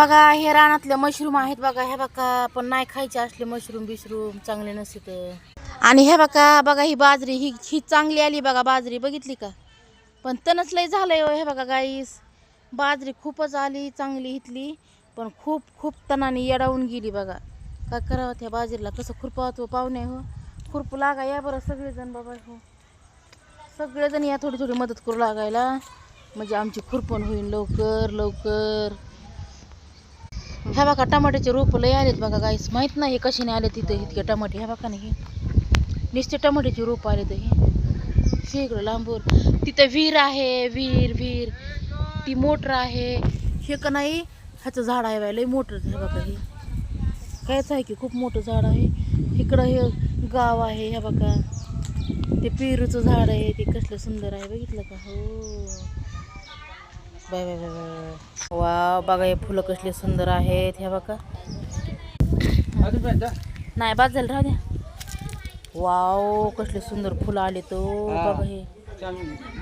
बघा हे रानातले मशरूम आहेत बघा, हे बघा पण नाही खायचे असले मशरूम बिशरूम चांगले नसते. आणि हे बघा ही बाजरी ही चांगली आली बघा, बाजरी बघितली का, पण तणच लय झालंय. हे बघा गाईस, बाजरी खूपच आली चांगली इथली, पण खूप खूप तणाने येडावून गेली बघा. काय करावं त्या बाजरीला, कसं खुरपावं पाहुणे हो, खुरपू लागा या बरं सगळेजण बाबा हो, सगळेजण या थोडी थोडी मदत करू लागायला, म्हणजे आमची खुरपण होईल लवकर लवकर. ह्या बघा टमाट्याचे रोप लय आलेत बघा गाईस, माहित नाही कशाने आले तिथे इतके टमाटे. ह्या बघा नाही नुसते टमाट्याचे रोप आले तर हे इकडं लांबून. तिथं विहीर आहे, विहीर ती मोटर आहे. हे का नाही ह्याचं झाड आहे लय मोटर. हे बघा हे कायच आहे की खूप मोठं झाड आहे. इकडं हे गाव आहे. हे बघा ते पेरूचं झाड आहे, ते कसलं सुंदर आहे बघितलं का. हो बाय बाय बाय बाय, वा बघा हे फुलं कसले सुंदर आहेत. हे बघा नाही बाद झालं राहू द्या. वाव कसले सुंदर फुलं आले तो बघा. हे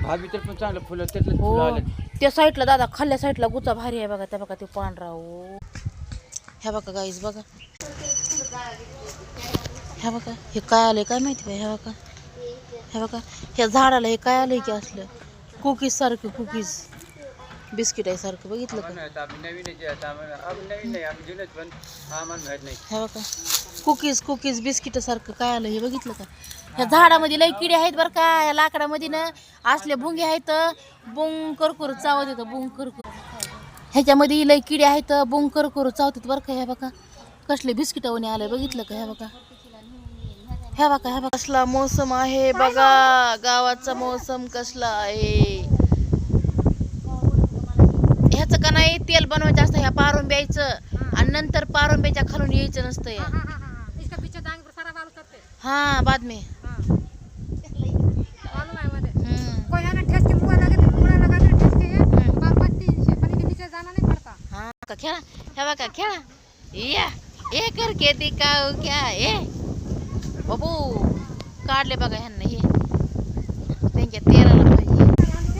भाभी तर पण चांगलं फुलं त्यातले हो, फुलं आले. त्या साईडला दादा खाल्ल्या साईडला गुचा भारी आहे बघा. त्या बघा ते पांढरा. हो ह्या बघा गाईस बघा, ह्या बघा हे काय आलंय काय माहिती बाई. ह्या बघा, ह्या बघा ह्या झाडाला हे काय आलंय की असलं कुकीज सारखं, कुकीज बिस्किट आहे सारखं बघितलं का. ह्या बघा कुकीज बिस्किट सारखं काय आलं हे बघितलं का. ह्या झाडामध्ये लई किडे आहेत बरं का. या लाकडामध्ये ना असले भुंगे आहेत, बुंग करकुर चावत येतं, बुंग करकुर. ह्याच्यामध्ये लई किडे आहेत, बुंग करकुर चावतात बरं का. ह्या बघा कसले बिस्किटावणी आलंय बघितलं का. ह्या बघा, ह्या बघा, ह्या बघा कसला मोसम आहे बघा, गावाचा मोसम कसला आहे. ह्याचं का नाही तेल बनवायचं असतं ह्या पारुंब्याचं, आणि नंतर पारुंब्याच्या खालून यायचं नसतं या. हाँ बाद में खेळा. ह्या बघा खेळा, या हे करके दिखाओ क्या हे बाबू काढले बघा ह्यांना हे त्यांच्या तेलाला पाहिजे.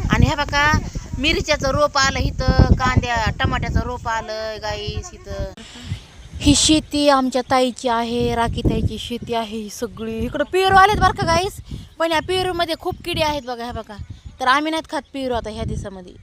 आणि ह्या बघा मिरच्याचं रोप आलं इथं, कांद्या टमाट्याचं रोप आलं गाईस इथं. ही शेती आमच्या ताईची आहे, राखी ताईची शेती आहे ही सगळी. इकडं पेरू आलेत बरं का गाईस, पण या पेरूमध्ये खूप किडे आहेत बघा. ह्या बघा तर आम्ही नाहीत खात पेरू आता ह्या दिवसामध्ये.